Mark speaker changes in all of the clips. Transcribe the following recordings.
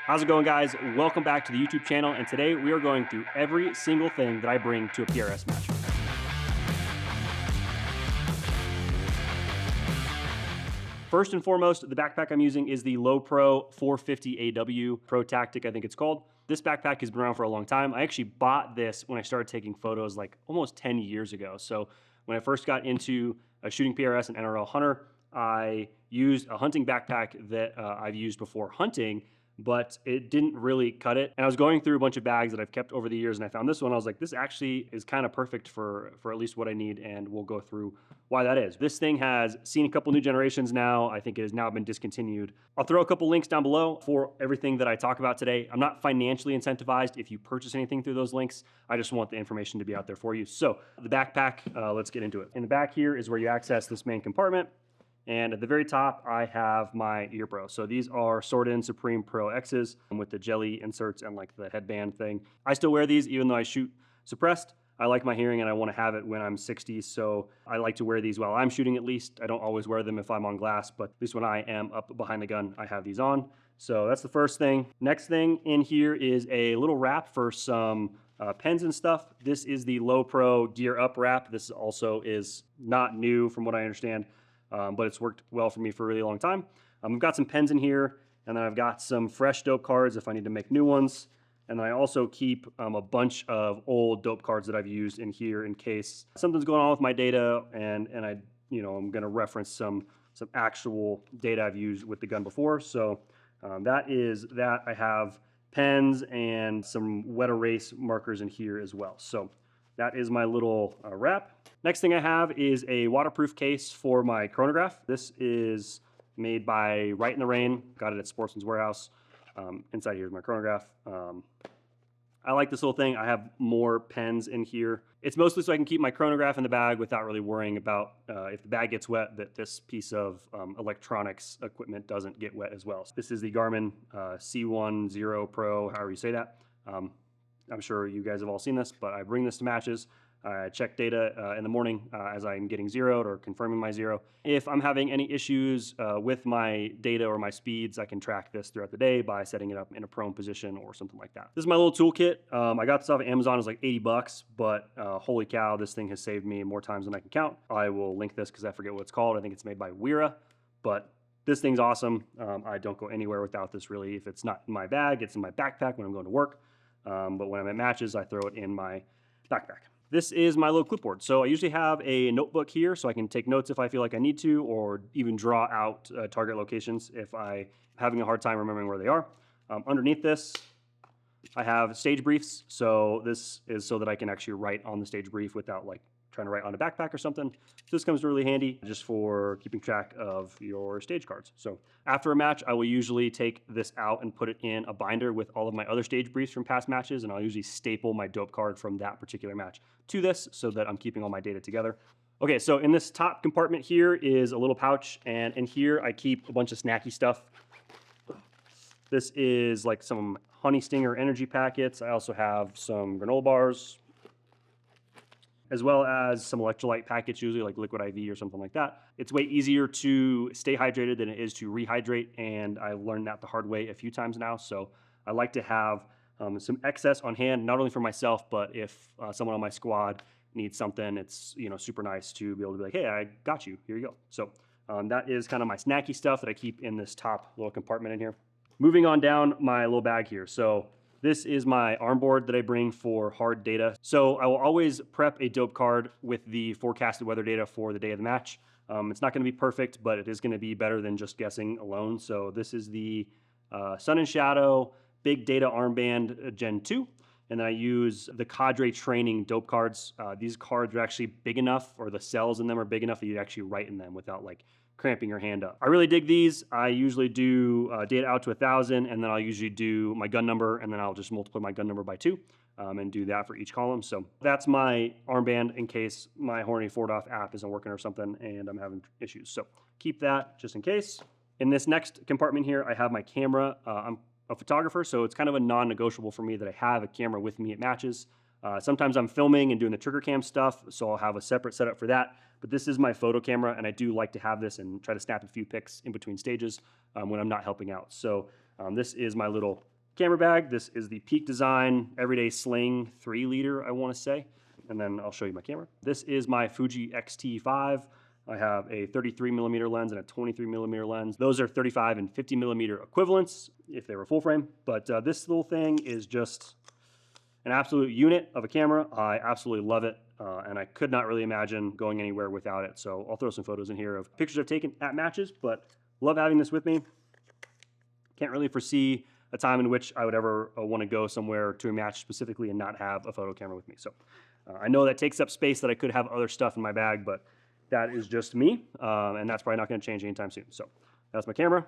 Speaker 1: How's it going, guys? Welcome back to the YouTube channel, and today we are going through every single thing that I bring to a PRS match. First and foremost, the backpack I'm using is the Lowepro 450 AW ProTactic, I think it's called. This backpack has been around for a long time. I actually bought this when I started taking photos like almost 10 years ago. So when I first got into shooting PRS and NRL Hunter, I used a hunting backpack that I've used before hunting, but it didn't really cut it. And I was going through a bunch of bags that I've kept over the years, and I found this one. I was like, this actually is kind of perfect for at least what I need, and we'll go through why that is. This thing has seen a couple new generations now. I think it has now been discontinued. I'll throw a couple links down below for everything that I talk about today. I'm not financially incentivized if you purchase anything through those links. I just want the information to be out there for you. So the backpack, let's get into it. In the back here is where you access this main compartment. And at the very top, I have my ear pro. So these are Sordin Supreme Pro X's with the jelly inserts and like the headband thing. I still wear these even though I shoot suppressed. I like my hearing and I want to have it when I'm 60, so I like to wear these while I'm shooting at least. I don't always wear them if I'm on glass, but at least when I am up behind the gun, I have these on. So that's the first thing. Next thing in here is a little wrap for some pens and stuff. This is the Lowepro GearUp wrap. This also is not new from what I understand. But it's worked well for me for a really long time. I've got some pens in here, and then I've got some fresh dope cards if I need to make new ones. And then I also keep a bunch of old dope cards that I've used in here in case something's going on with my data, and I'm going to reference some actual data I've used with the gun before. So that is that. I have pens and some wet erase markers in here as well. So that is my little wrap. Next thing I have is a waterproof case for my chronograph. This is made by Rite in the Rain. Got it at Sportsman's Warehouse. Inside here is my chronograph. I like this little thing. I have more pens in here. It's mostly so I can keep my chronograph in the bag without really worrying about if the bag gets wet, that this piece of electronics equipment doesn't get wet as well. So this is the Garmin C1 Zero Pro, however you say that. I'm sure you guys have all seen this, but I bring this to matches. I check data in the morning as I'm getting zeroed or confirming my zero. If I'm having any issues with my data or my speeds, I can track this throughout the day by setting it up in a prone position or something like that. This is my little toolkit. I got this off of Amazon. It was like 80 bucks, but holy cow, this thing has saved me more times than I can count. I will link this because I forget what it's called. I think it's made by Wera, but this thing's awesome. I don't go anywhere without this really. If it's not in my bag, it's in my backpack when I'm going to work. But when I'm at matches, I throw it in my backpack. This is my little clipboard. So I usually have a notebook here so I can take notes if I feel like I need to, or even draw out target locations if I'm having a hard time remembering where they are. Underneath this, I have stage briefs. So this is so that I can actually write on the stage brief without like trying to write on a backpack or something. This comes really handy just for keeping track of your stage cards. So after a match, I will usually take this out and put it in a binder with all of my other stage briefs from past matches, and I'll usually staple my dope card from that particular match to this so that I'm keeping all my data together. Okay, so in this top compartment here is a little pouch, and in here I keep a bunch of snacky stuff. This is like some Honey Stinger energy packets. I also have some granola bars, as well as some electrolyte packets, usually like Liquid IV or something like that. It's way easier to stay hydrated than it is to rehydrate, and I've learned that the hard way a few times now. So I like to have some excess on hand, not only for myself, but if someone on my squad needs something, it's super nice to be able to be like, hey, I got you, here you go. So that is kind of my snacky stuff that I keep in this top little compartment in here. Moving on down my little bag here. So this is my Armboard that I bring for hard data. So I will always prep a dope card with the forecasted weather data for the day of the match. It's not going to be perfect, but it is going to be better than just guessing alone. So this is the Sun and Shadow Big Data Armband Gen 2. And then I use the Cadre training dope cards. These cards are actually big enough, or the cells in them are big enough that you actually write in them without like cramping your hand up. I really dig these. I usually do data out to 1,000, and then I'll usually do my gun number, and then I'll just multiply my gun number by 2 and do that for each column. So that's my armband in case my horny Fordoff app isn't working or something and I'm having issues. So keep that just in case. In this next compartment here, I have my camera. I'm a photographer, so it's kind of a non-negotiable for me that I have a camera with me at matches. Sometimes I'm filming and doing the trigger cam stuff, so I'll have a separate setup for that. But this is my photo camera, and I do like to have this and try to snap a few pics in between stages when I'm not helping out. So this is my little camera bag. This is the Peak Design Everyday Sling 3-liter, I want to say. And then I'll show you my camera. This is my Fuji X-T5. I have a 33mm lens and a 23mm lens. Those are 35 and 50mm equivalents if they were full frame. But this little thing is just an absolute unit of a camera. I absolutely love it. And I could not really imagine going anywhere without it. So I'll throw some photos in here of pictures I've taken at matches, but love having this with me. Can't really foresee a time in which I would ever want to go somewhere to a match specifically and not have a photo camera with me. So I know that takes up space that I could have other stuff in my bag, but that is just me, and that's probably not going to change anytime soon. So that's my camera.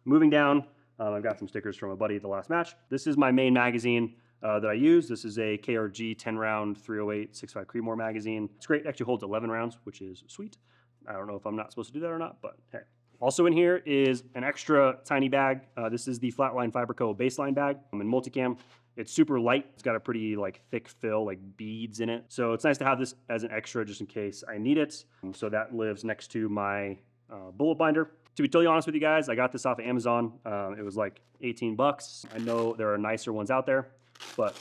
Speaker 1: Moving down, I've got some stickers from a buddy at the last match. This is my main magazine that I use. This is a KRG 10-round 308 6.5 Creedmoor magazine. It's great. It actually holds 11 rounds, which is sweet. I don't know if I'm not supposed to do that or not, but hey. Also in here is an extra tiny bag. This is the Flatline Fiberco baseline bag. I'm in multicam. It's super light. It's got a pretty thick fill, like beads in it. So it's nice to have this as an extra just in case I need it. So that lives next to my bullet binder. To be totally honest with you guys, I got this off of Amazon. It was like 18 bucks. I know there are nicer ones out there, but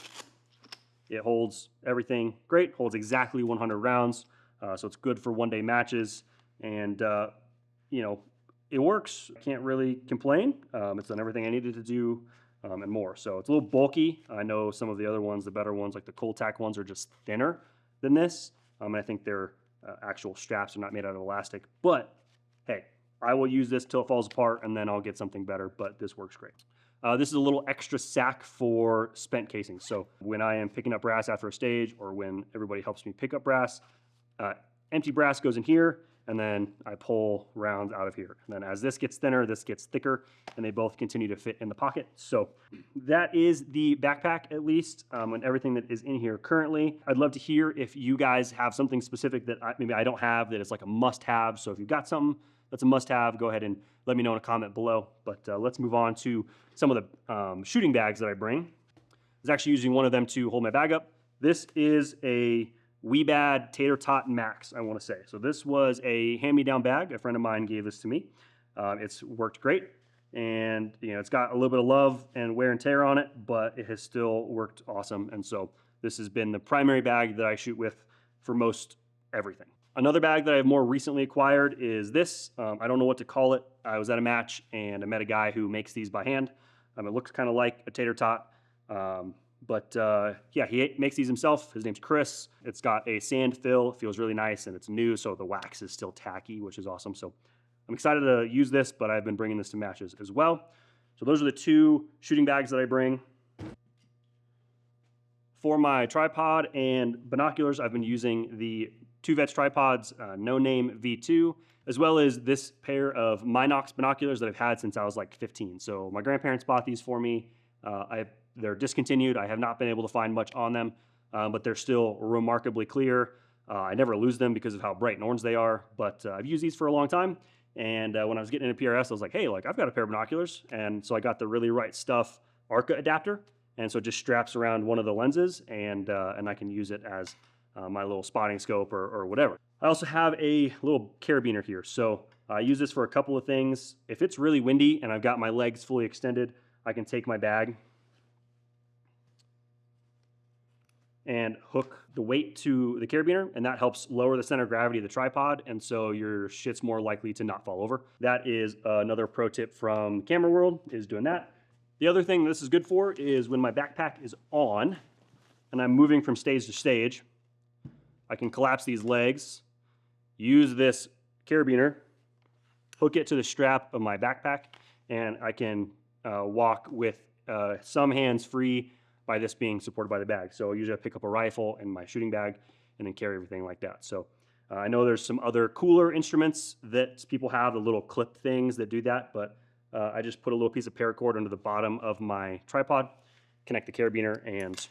Speaker 1: it holds everything great. Holds exactly 100 rounds. So it's good for one-day matches. And, you know, it works. I can't really complain. It's done everything I needed to do. And more. So it's a little bulky. I know some of the other ones, the better ones, like the Coltac ones, are just thinner than this. And I think their actual straps are not made out of elastic. But hey, I will use this till it falls apart, and then I'll get something better. But this works great. This is a little extra sack for spent casings. So when I am picking up brass after a stage, or when everybody helps me pick up brass, empty brass goes in here, and then I pull rounds out of here. And then as this gets thinner, this gets thicker, and they both continue to fit in the pocket. So that is the backpack, at least, and everything that is in here currently. I'd love to hear if you guys have something specific that maybe I don't have that is like a must-have. So if you've got something that's a must-have, go ahead and let me know in a comment below. But let's move on to some of the shooting bags that I bring. I was actually using one of them to hold my bag up. This is a Wiebad Tater Tot Max, I want to say. So this was a hand-me-down bag. A friend of mine gave this to me. It's worked great, and you know, it's got a little bit of love and wear and tear on it, but it has still worked awesome. And so this has been the primary bag that I shoot with for most everything. Another bag that I've more recently acquired is this. I don't know what to call it. I was at a match and I met a guy who makes these by hand. It looks kind of like a tater tot. But yeah, he makes these himself. His name's Chris. It's got a sand fill. It feels really nice, and it's new, so the wax is still tacky, which is awesome. So I'm excited to use this, but I've been bringing this to matches as well. So those are the two shooting bags that I bring. For my tripod and binoculars, I've been using the Two Vets tripods, No Name V2, as well as this pair of Minox binoculars that I've had since I was like 15. So my grandparents bought these for me. They're discontinued. I have not been able to find much on them, but they're still remarkably clear. I never lose them because of how bright and orange they are, but I've used these for a long time. And when I was getting into PRS, I was like, hey, I've got a pair of binoculars. And so I got the Really Right Stuff Arca adapter. And so it just straps around one of the lenses, and I can use it as my little spotting scope or whatever. I also have a little carabiner here. So I use this for a couple of things. If it's really windy and I've got my legs fully extended, I can take my bag and hook the weight to the carabiner, and that helps lower the center of gravity of the tripod, and so your shit's more likely to not fall over. That is another pro tip from Camera World, is doing that. The other thing this is good for is when my backpack is on and I'm moving from stage to stage, I can collapse these legs, use this carabiner, hook it to the strap of my backpack, and I can walk with some hands free by this being supported by the bag. So usually I pick up a rifle and my shooting bag and then carry everything like that. So I know there's some other cooler instruments that people have, the little clip things that do that, but I just put a little piece of paracord under the bottom of my tripod, connect the carabiner, and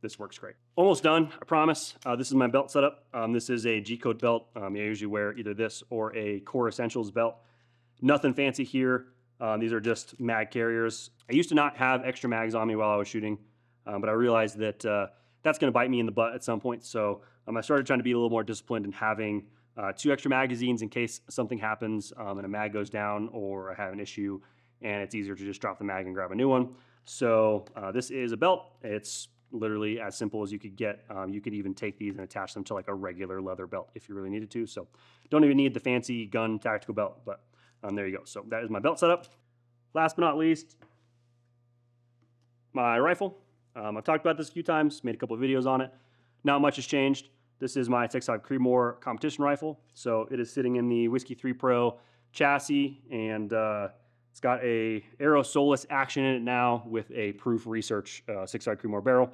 Speaker 1: this works great. Almost done, I promise. This is my belt setup. This is a G-code belt. I usually wear either this or a Core Essentials belt. Nothing fancy here. These are just mag carriers. I used to not have extra mags on me while I was shooting, but I realized that that's going to bite me in the butt at some point. So I started trying to be a little more disciplined in having 2 extra magazines in case something happens and a mag goes down or I have an issue and it's easier to just drop the mag and grab a new one. So this is a belt. It's literally as simple as you could get. You could even take these and attach them to like a regular leather belt if you really needed to. So don't even need the fancy gun tactical belt, but there you go. So that is my belt setup. Last but not least, my rifle. I've talked about this a few times, made a couple of videos on it. Not much has changed. This is my X-T5 Creedmoor competition rifle. So it is sitting in the Whiskey 3 Pro chassis, and it's got a Aero Solus action in it now with a Proof Research 6-side Creedmoor barrel.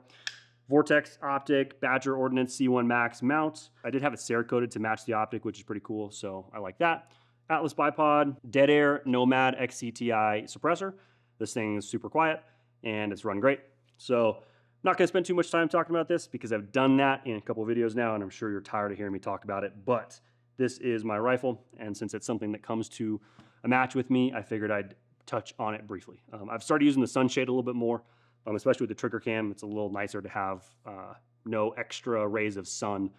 Speaker 1: Vortex optic, Badger Ordnance C1 Max mount. I did have it Cerakoted to match the optic, which is pretty cool, so I like that. Atlas bipod, Dead Air Nomad XC Ti suppressor. This thing is super quiet, and it's run great. So I'm not going to spend too much time talking about this because I've done that in a couple of videos now, and I'm sure you're tired of hearing me talk about it, but this is my rifle, and since it's something that comes to a match with me, I figured I'd touch on it briefly. I've started using the sunshade a little bit more, especially with the trigger cam. It's a little nicer to have no extra rays of sun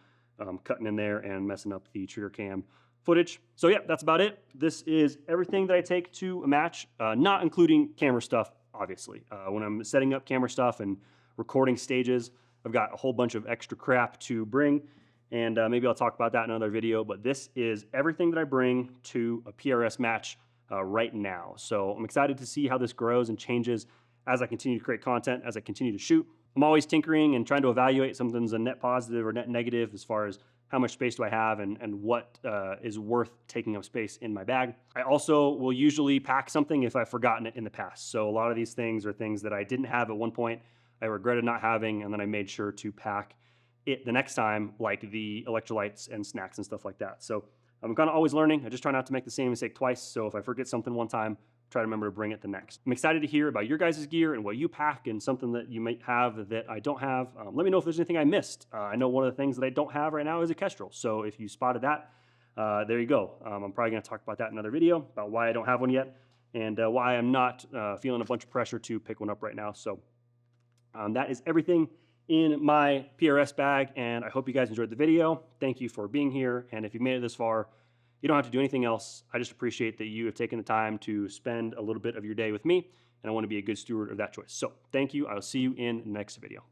Speaker 1: cutting in there and messing up the trigger cam footage. So yeah, that's about it. This is everything that I take to a match, not including camera stuff, obviously. When I'm setting up camera stuff and recording stages, I've got a whole bunch of extra crap to bring, and maybe I'll talk about that in another video, but this is everything that I bring to a PRS match right now. So I'm excited to see how this grows and changes as I continue to create content, as I continue to shoot. I'm always tinkering and trying to evaluate something's a net positive or net negative as far as how much space do I have and what is worth taking up space in my bag. I also will usually pack something if I've forgotten it in the past. So a lot of these things are things that I didn't have at one point, I regretted not having, and then I made sure to pack it the next time, like the electrolytes and snacks and stuff like that. So I'm kind of always learning. I just try not to make the same mistake twice. So if I forget something one time, try to remember to bring it the next. I'm excited to hear about your guys' gear and what you pack and something that you might have that I don't have. Let me know if there's anything I missed. I know one of the things that I don't have right now is a Kestrel. So if you spotted that, there you go. I'm probably going to talk about that in another video about why I don't have one yet and why I'm not feeling a bunch of pressure to pick one up right now. So that is everything in my PRS bag, and I hope you guys enjoyed the video. Thank you for being here, and if you've made it this far, you don't have to do anything else. I just appreciate that you have taken the time to spend a little bit of your day with me, and I want to be a good steward of that choice. So thank you. I'll see you in the next video.